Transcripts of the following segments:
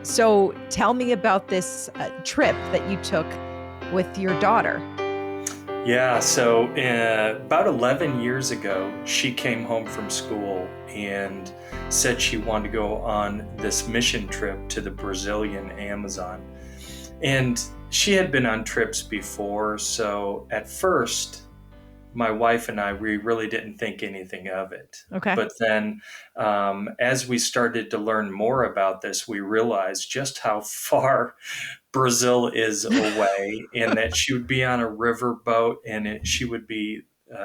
So tell me about this trip that you took with your daughter. Yeah, so about 11 years ago, she came home from school and said she wanted to go on this mission trip to the Brazilian Amazon. And she had been on trips before, so at first, my wife and I, we really didn't think anything of it. Okay. But then, as we started to learn more about this, we realized just how far Brazil is away, and that she would be on a river boat, and she would be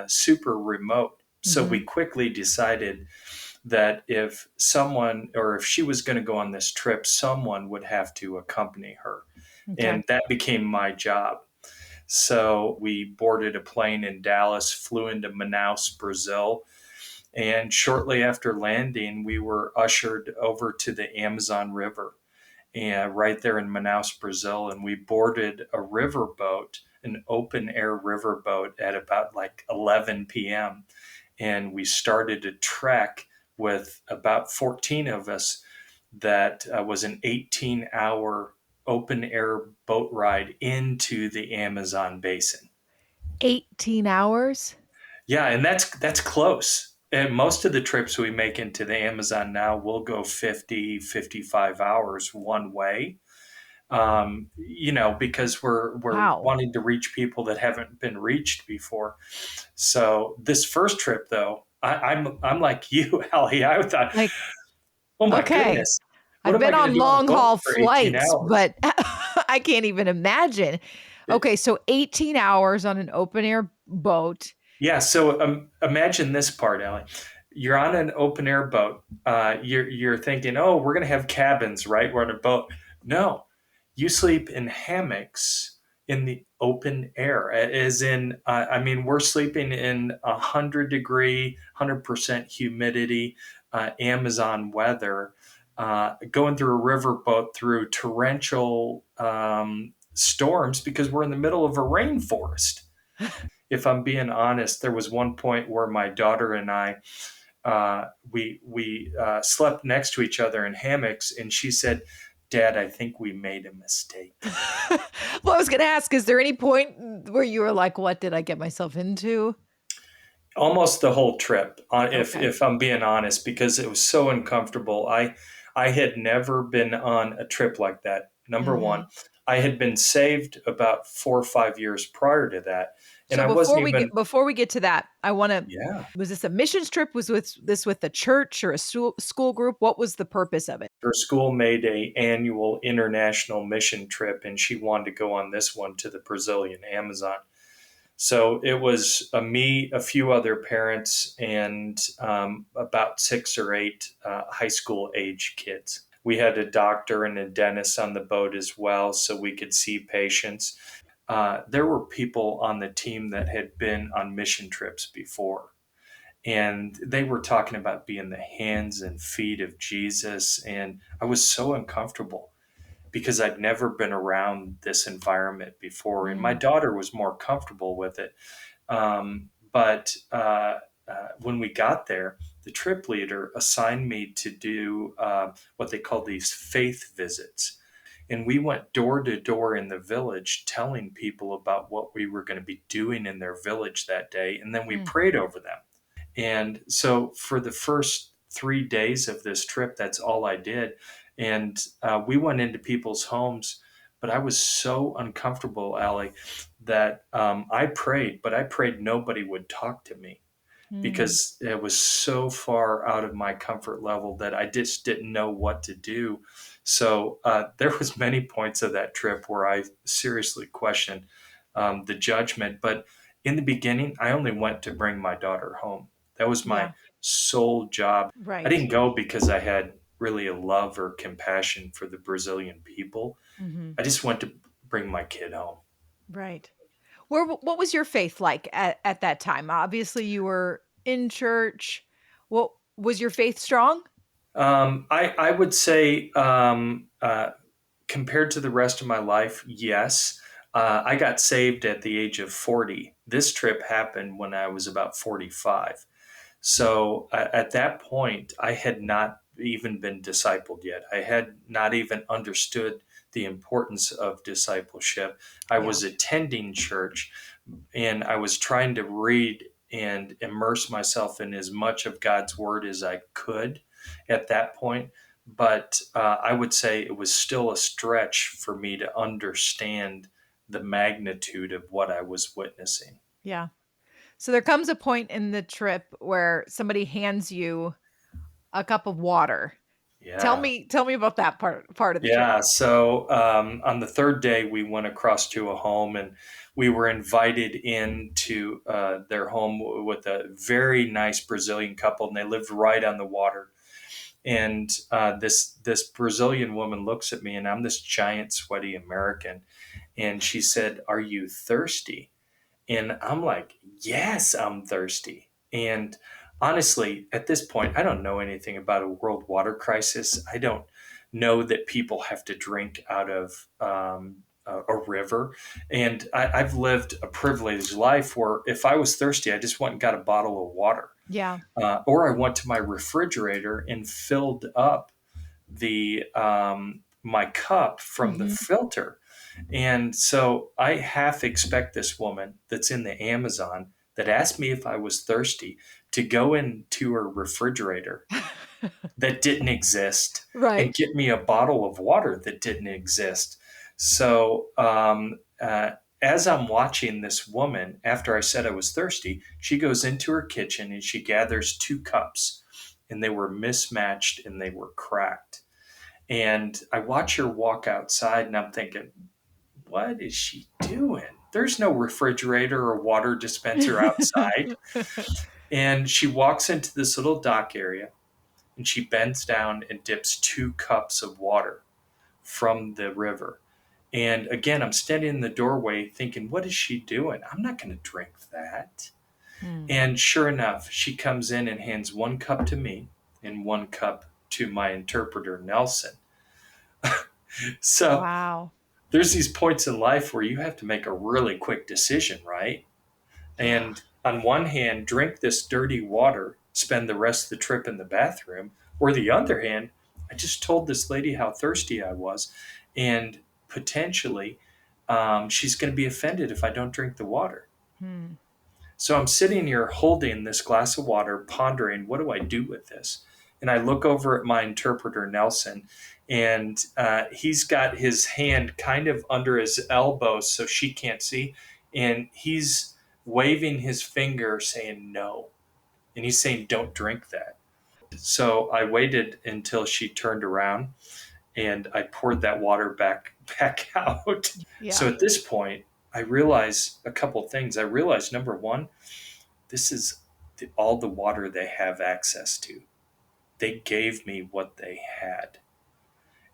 super remote. So we Hmm. quickly decided that if someone, or if she was going to go on this trip, someone would have to accompany her. Okay. And that became my job. So we boarded a plane in Dallas, flew into Manaus, Brazil, and shortly after landing, we were ushered over to the Amazon River, and right there in Manaus, Brazil, and we boarded a riverboat, an open air riverboat, at about like 11 p.m. And we started a trek with about 14 of us. That was an 18-hour open air boat ride into the Amazon basin. 18 hours? Yeah, and that's close. And most of the trips we make into the Amazon now will go 50, 55 hours one way. Because we're Wow. wanting to reach people that haven't been reached before. So this first trip, though, I'm like you, Allie. I thought, Like, oh my okay. goodness, what I've am I been going to on do on a long boat haul for 18 flights, hours? but I can't even imagine. It- Okay, so 18 hours on an open air boat. yeah. So imagine this part, Allie. You're on an open air boat. You're thinking, oh, we're going to have cabins, right? We're on a boat. No, you sleep in hammocks in the open air, as in, I mean, we're sleeping in 100-degree, 100% humidity, Amazon weather, going through a riverboat through torrential storms because we're in the middle of a rainforest. If I'm being honest, there was one point where my daughter and I, we slept next to each other in hammocks, and she said, "Dad, I think we made a mistake." Well, I was going to ask, is there any point where you were like, what did I get myself into? Almost the whole trip, Okay. if I'm being honest, because it was so uncomfortable. I had never been on a trip like that. Number one, Hmm. I had been saved about 4 or 5 years prior to that, and So I wasn't even. before we get to that, I want to, Yeah. was this a missions trip? Was with this with the church or a school group? What was the purpose of it? Her school made a annual international mission trip, and she wanted to go on this one to the Brazilian Amazon. So it was me, a few other parents, and about 6 or 8 high school age kids. We had a doctor and a dentist on the boat as well, so we could see patients. There were people on the team that had been on mission trips before, and they were talking about being the hands and feet of Jesus. And I was so uncomfortable because I'd never been around this environment before, and my Mm. daughter was more comfortable with it. But when we got there, the trip leader assigned me to do what they call these faith visits. And we went door to door in the village telling people about what we were going to be doing in their village that day. And then we Mm. prayed over them. And so for the first 3 days of this trip, that's all I did. And we went into people's homes, but I was so uncomfortable, Allie, that I prayed, but I prayed nobody would talk to me Mm. because it was so far out of my comfort level that I just didn't know what to do. So there was many points of that trip where I seriously questioned the judgment. But in the beginning, I only went to bring my daughter home. That was my Yeah. sole job. I Right. didn't go because I had really a love or compassion for the Brazilian people. Hmm. I just went to bring my kid home. Right. What was your faith like at that time? Obviously, you were in church. What was your faith strong? I would say, compared to the rest of my life, yes. I got saved at the age of 40. This trip happened when I was about 45. So at that point, I had not even been discipled yet. I had not even understood the importance of discipleship. I Yeah. was attending church and I was trying to read and immerse myself in as much of God's word as I could at that point. But I would say it was still a stretch for me to understand the magnitude of what I was witnessing. Yeah. So there comes a point in the trip where somebody hands you a cup of water. Yeah. Tell me about that part of the trip. Yeah. So on the third day, we went across to a home and we were invited into their home with a very nice Brazilian couple, and they lived right on the water. And this Brazilian woman looks at me, and I'm this giant, sweaty American, and she said, "Are you thirsty?" And I'm like, yes, I'm thirsty. And honestly, at this point, I don't know anything about a world water crisis. I don't know that people have to drink out of a river. And I've lived a privileged life where if I was thirsty, I just went and got a bottle of water. Yeah. Or I went to my refrigerator and filled up the my cup from the Mhm. filter. And so I half expect this woman that's in the Amazon that asked me if I was thirsty to go into her refrigerator that didn't exist and Right. get me a bottle of water that didn't exist. So as I'm watching this woman, after I said I was thirsty, she goes into her kitchen and she gathers two cups, and they were mismatched and they were cracked. And I watch her walk outside and I'm thinking, what is she doing? There's no refrigerator or water dispenser outside. And she walks into this little dock area and she bends down and dips two cups of water from the river. And again, I'm standing in the doorway thinking, what is she doing? I'm not going to drink that. Hmm. And sure enough, she comes in and hands one cup to me and one cup to my interpreter, Nelson. So Wow. there's these points in life where you have to make a really quick decision, right? Yeah. And on one hand, drink this dirty water, spend the rest of the trip in the bathroom. Or the other hand, I just told this lady how thirsty I was, and potentially she's going to be offended if I don't drink the water. Hmm. So I'm sitting here holding this glass of water, pondering, what do I do with this? And I look over at my interpreter, Nelson, and he's got his hand kind of under his elbow so she can't see. And he's waving his finger saying no. And he's saying, don't drink that. So I waited until she turned around and I poured that water back out. So Yeah. at this point, I realized a couple things. I realized number one, this is all the water they have access to. They gave me what they had.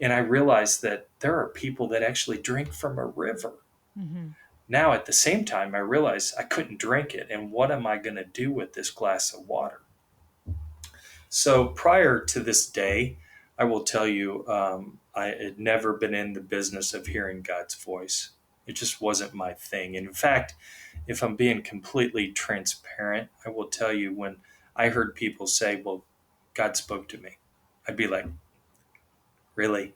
And I realized that there are people that actually drink from a river. Mhm. Now, at the same time, I realized I couldn't drink it. And what am I going to do with this glass of water? So, prior to this day, I will tell you, I had never been in the business of hearing God's voice. It just wasn't my thing. And in fact, if I'm being completely transparent, I will tell you when I heard people say, well, God spoke to me, I'd be like, really?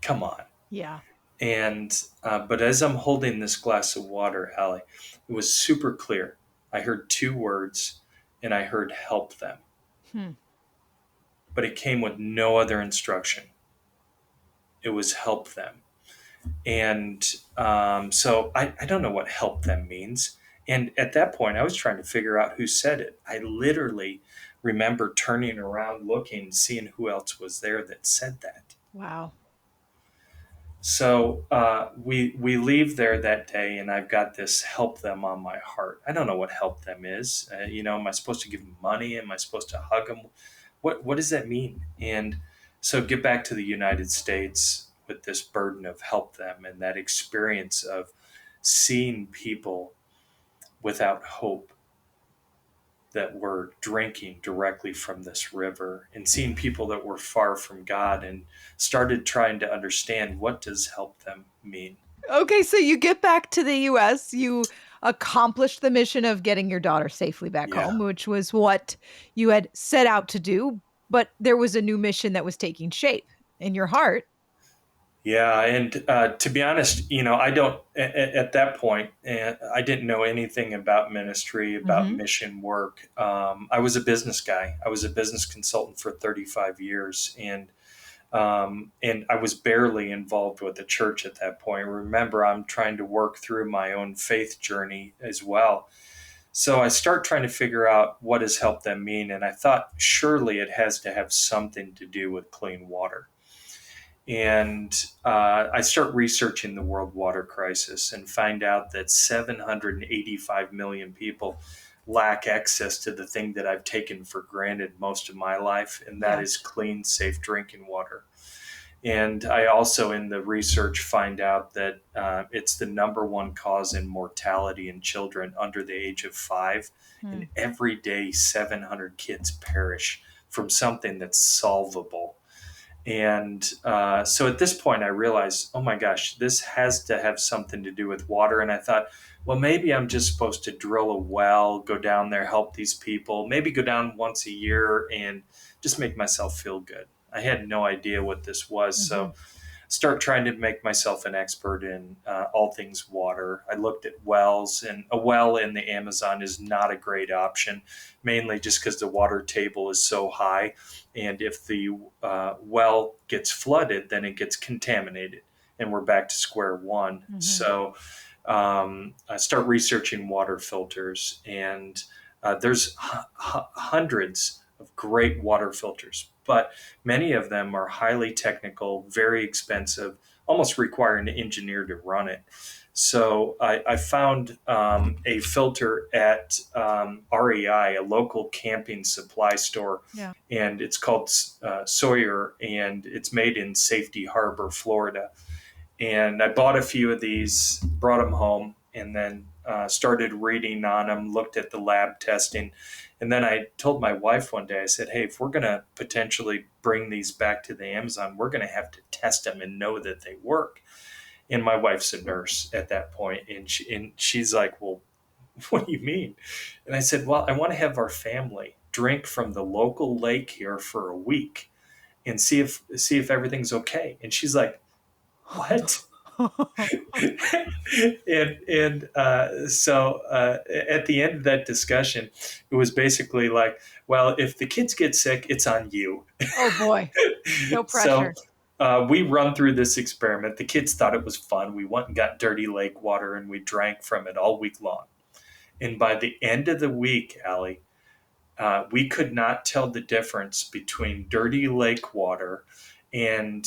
Come on. Yeah. And, but as I'm holding this glass of water, Allie, it was super clear. I heard two words and I heard help them, Hmm. but it came with no other instruction. It was help them. And so I don't know what help them means. And at that point, I was trying to figure out who said it. I literally remember turning around, looking, seeing who else was there that said that. Wow. So we leave there that day, and I've got this help them on my heart. I don't know what help them is. Am I supposed to give them money? Am I supposed to hug them? What does that mean? And so get back to the United States with this burden of help them and that experience of seeing people without hope that were drinking directly from this river and seeing people that were far from God and started trying to understand what does help them mean. Okay, so you get back to the US, you accomplished the mission of getting your daughter safely back Yeah. home, which was what you had set out to do. but there was a new mission that was taking shape in your heart. Yeah, and to be honest, I don't at that point, I didn't know anything about ministry, about Mhm. mission work. I was a business guy. I was a business consultant for 35 years, and I was barely involved with the church at that point. Remember, I'm trying to work through my own faith journey as well. So I start trying to figure out what has helped them mean, and I thought surely it has to have something to do with clean water. And I start researching the world water crisis and find out that 785 million people lack access to the thing that I've taken for granted most of my life, and that is Yes. clean, safe drinking water. And I also, in the research, find out that it's the number one cause in mortality in children under the age of 5. And Mm. every day, 700 kids perish from something that's solvable. And so at this point, I realized, oh my gosh, this has to have something to do with water. And I thought, well, maybe I'm just supposed to drill a well, go down there, help these people, maybe go down once a year and just make myself feel good. I had no idea what this was. So Mhm. start trying to make myself an expert in all things water. I looked at wells, and a well in the Amazon is not a great option, mainly just because the water table is so high. And if the well gets flooded, then it gets contaminated, and we're back to square one. Mhm. So I start researching water filters, and there's hundreds of great water filters, but many of them are highly technical, very expensive, almost require an engineer to run it. So I found a filter at REI, a local camping supply store, Yeah. and it's called Sawyer, and it's made in Safety Harbor, Florida. And I bought a few of these, brought them home, and then started reading on them, looked at the lab testing. And then I told my wife one day, I said, hey, if we're going to potentially bring these back to the Amazon, we're going to have to test them and know that they work. And my wife's a nurse at that point, and she's like, well, what do you mean? And I said, well, I want to have our family drink from the local lake here for a week and see if everything's okay. And she's like, what? And so at the end of that discussion, it was basically like, well, if the kids get sick, it's on you. Oh boy. No So pressure. we run through this experiment. The kids thought it was fun. We went and got dirty lake water and we drank from it all week long. And by the end of the week, Allie, we could not tell the difference between dirty lake water and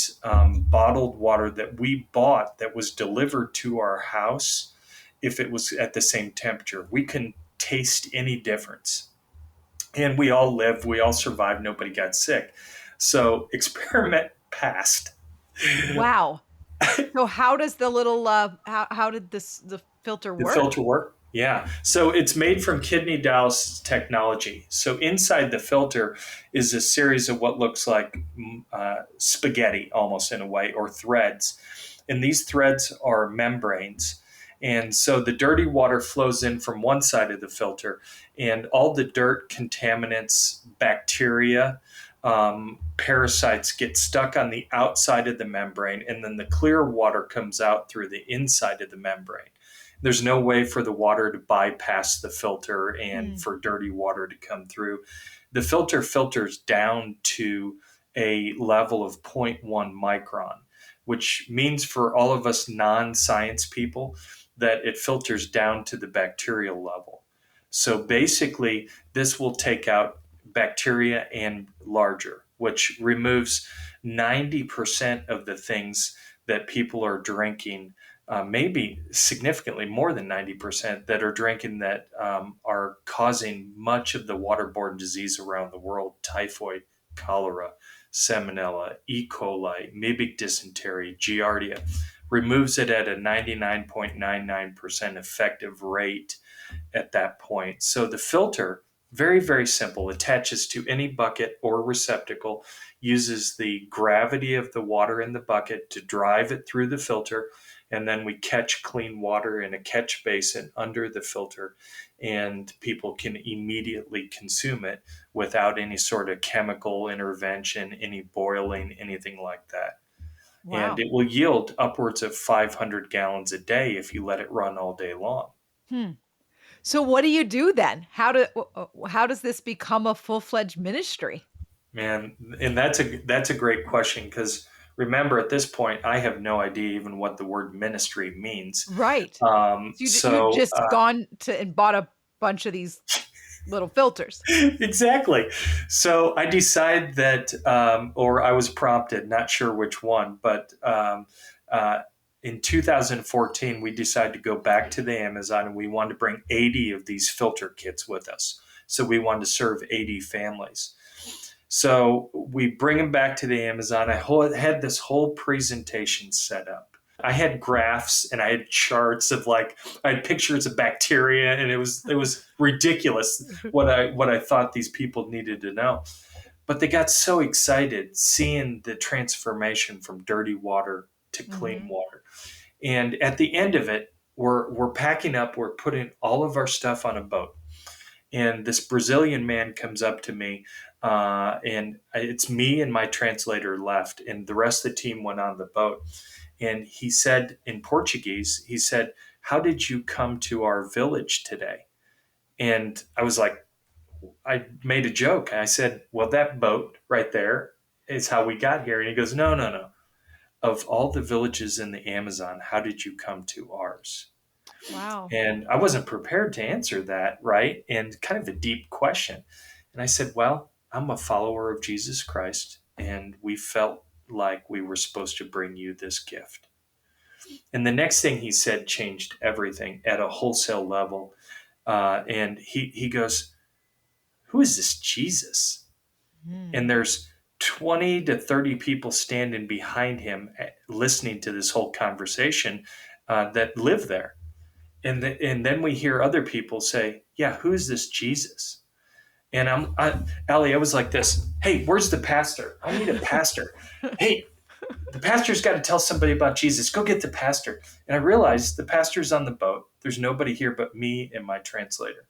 bottled water that we bought that was delivered to our house if it was at the same temperature. We couldn't taste any difference. And we all lived, we all survived, nobody got sick. So, experiment passed. Wow. So how does the little, how did the filter The work? filter work? Yeah. So it's made from kidney dialysis technology. So inside the filter is a series of what looks like spaghetti, almost in a way, or threads. And these threads are membranes. And so the dirty water flows in from one side of the filter, and all the dirt, contaminants, bacteria, parasites get stuck on the outside of the membrane, and then the clear water comes out through the inside of the membrane. There's no way for the water to bypass the filter and Mm. for dirty water to come through. The filter filters down to a level of zero point 0.1 micron, which means for all of us non science people that it filters down to the bacterial level. So basically, this will take out bacteria and larger, which removes 90% of the things that people are drinking, maybe significantly more than 90% that are drinking that are causing much of the waterborne disease around the world: typhoid, cholera, salmonella, E. coli, amoebic dysentery, giardia. Removes it at a 99.99% effective rate at that point. So the filter, very, very simple, attaches to any bucket or receptacle, uses the gravity of the water in the bucket to drive it through the filter, and then we catch clean water in a catch basin under the filter, and people can immediately consume it without any sort of chemical intervention, any boiling, anything like that. And Wow. it will yield upwards of 500 gallons a day if you let it run all day long. Hmm. So what do you do then? How does this become a full-fledged ministry? Man, and that's a great question, because remember, at this point I have no idea even what the word ministry means. Right. So you'd So just gone to and bought a bunch of these little filters. exactly. So I decide that, or I was prompted, not sure which one, but uh, in 2014, we decided to go back to the Amazon, and we wanted to bring 80 of these filter kits with us. So we wanted to serve 80 families. So we bring them back to the Amazon. Had this whole presentation set up. I had graphs and I had charts of, like, I had pictures of bacteria, and it was ridiculous what I thought these people needed to know. But they got so excited seeing the transformation from dirty water to clean Mhm. water. And at the end of it, we're packing up, we're putting all of our stuff on a boat, and this Brazilian man comes up to me, and it's me and my translator left, and the rest of the team went on the boat. And he said in Portuguese, he said, "How did you come to our village today?" And I was like, I made a joke. I said, "Well, that boat right there is how we got here." And he goes, "No, no, no. Of all the villages in the Amazon, how did you come to ours?" Wow. And I wasn't prepared to answer that, right? And kind of a deep question. And I said, "Well, I'm a follower of Jesus Christ, and we felt like we were supposed to bring you this gift." And the next thing he said changed everything at a wholesale level. And he goes, "Who is this Jesus?" And Mm. there's 20 to 30 people standing behind him, listening to this whole conversation, that live there. And then we hear other people say, "Yeah, who is this Jesus?" And Allie, I was like this. "Hey, where's the pastor? I need a pastor. Hey, the pastor's got to tell somebody about Jesus. Go get the pastor." And I realized the pastor's on the boat. There's nobody here but me and my translator.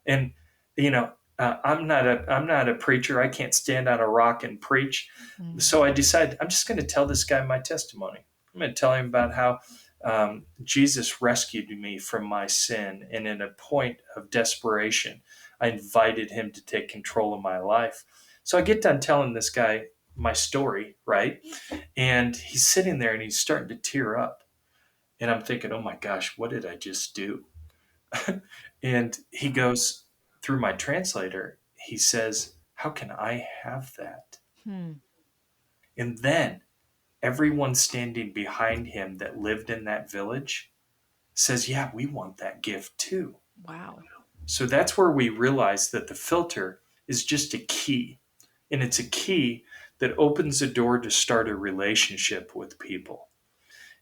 And you know, I'm not a preacher. I can't stand on a rock and preach. Mm. So I decided I'm just going to tell this guy my testimony. I'm going to tell him about how Jesus rescued me from my sin, and in a point of desperation, I invited him to take control of my life. So I get done telling this guy my story, right? And he's sitting there and he's starting to tear up. And I'm thinking, oh my gosh, what did I just do? And he goes, through my translator, he says, "How can I have that?" Hmm. And then everyone standing behind him that lived in that village says, "Yeah, we want that gift too." Wow. So that's where we realize that the filter is just a key. And it's a key that opens a door to start a relationship with people.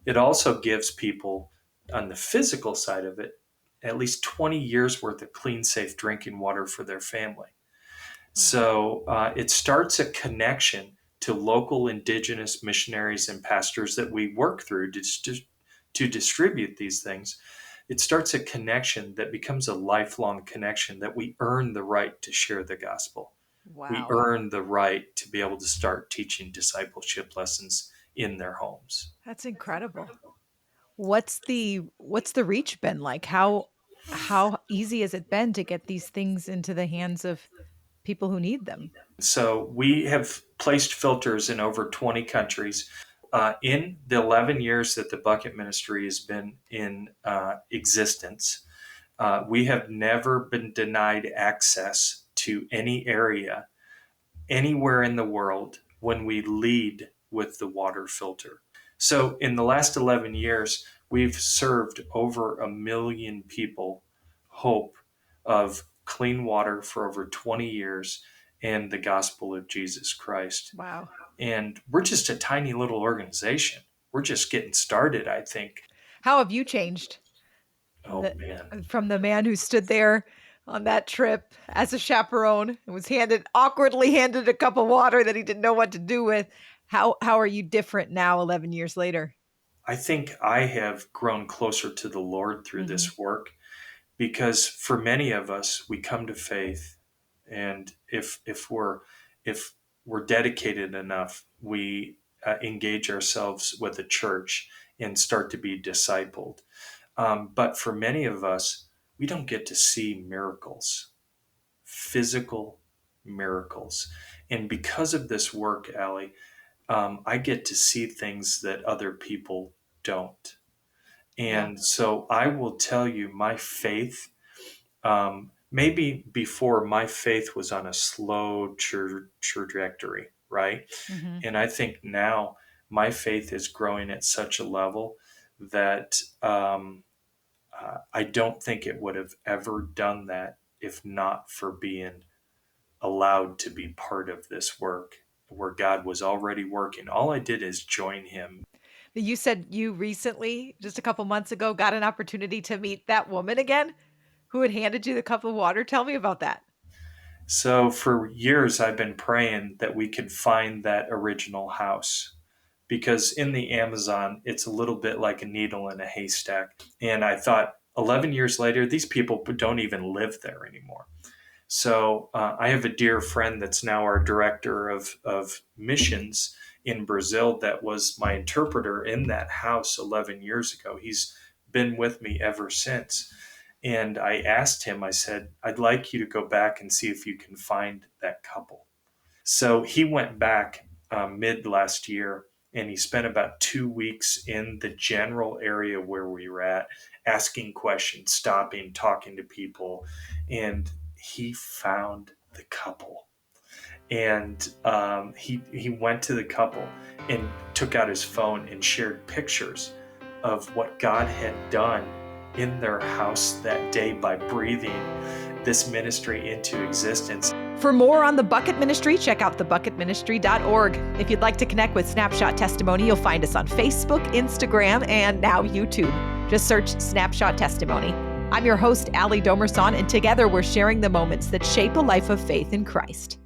It also gives people, on the physical side of it, at least 20 years worth of clean, safe drinking water for their family. Wow. So it starts a connection to local indigenous missionaries and pastors that we work through to distribute these things. It starts a connection that becomes a lifelong connection, that we earn the right to share the gospel. We Wow. earn the right to be able to start teaching discipleship lessons in their homes. That's incredible. What's the reach been like? How easy has it been to get these things into the hands of people who need them? So we have placed filters in over 20 countries. In the 11 years that the Bucket Ministry has been in existence, we have never been denied access to any area anywhere in the world when we lead with the water filter. So in the last 11 years, we've served over 1 million people hope of clean water for over 20 years and the gospel of Jesus Christ. Wow. And we're just a tiny little organization. We're just getting started, I think. How have you changed? Oh, The man. From the man who stood there on that trip as a chaperone and was awkwardly handed a cup of water that he didn't know what to do with. How are you different now 11 years later? I think I have grown closer to the Lord through Mhm. this work, because for many of us, we come to faith, and if we're dedicated enough, we engage ourselves with a church and start to be discipled. But for many of us, we don't get to see miracles, physical miracles. And because of this work, Allie, I get to see things that other people don't. Yeah. And so I will tell you, my faith, maybe before, my faith was on a slow trajectory, right? Mhm. And I think now my faith is growing at such a level that I don't think it would have ever done that if not for being allowed to be part of this work where God was already working. All I did is join him. You said you recently, just a couple months ago, got an opportunity to meet that woman again who had handed you the cup of water. Tell me about that. So for years, I've been praying that we could find that original house, because in the Amazon, it's a little bit like a needle in a haystack. And I thought, 11 years later, these people don't even live there anymore. So I have a dear friend that's now our director of missions in Brazil, that was my interpreter in that house 11 years ago. He's been with me ever since. And I asked him, I said, I'd like you to go back and see if you can find that couple. So he went back mid last year, and he spent about 2 weeks in the general area where we were at, asking questions, stopping, talking to people. And he found the couple. And he went to the couple and took out his phone and shared pictures of what God had done in their house that day by breathing this ministry into existence. For more on the Bucket Ministry, check out thebucketministry.org. If you'd like to connect with Snapshot Testimony, you'll find us on Facebook, Instagram, and now YouTube. Just search Snapshot Testimony. I'm your host, Allie Domerson, and together we're sharing the moments that shape a life of faith in Christ.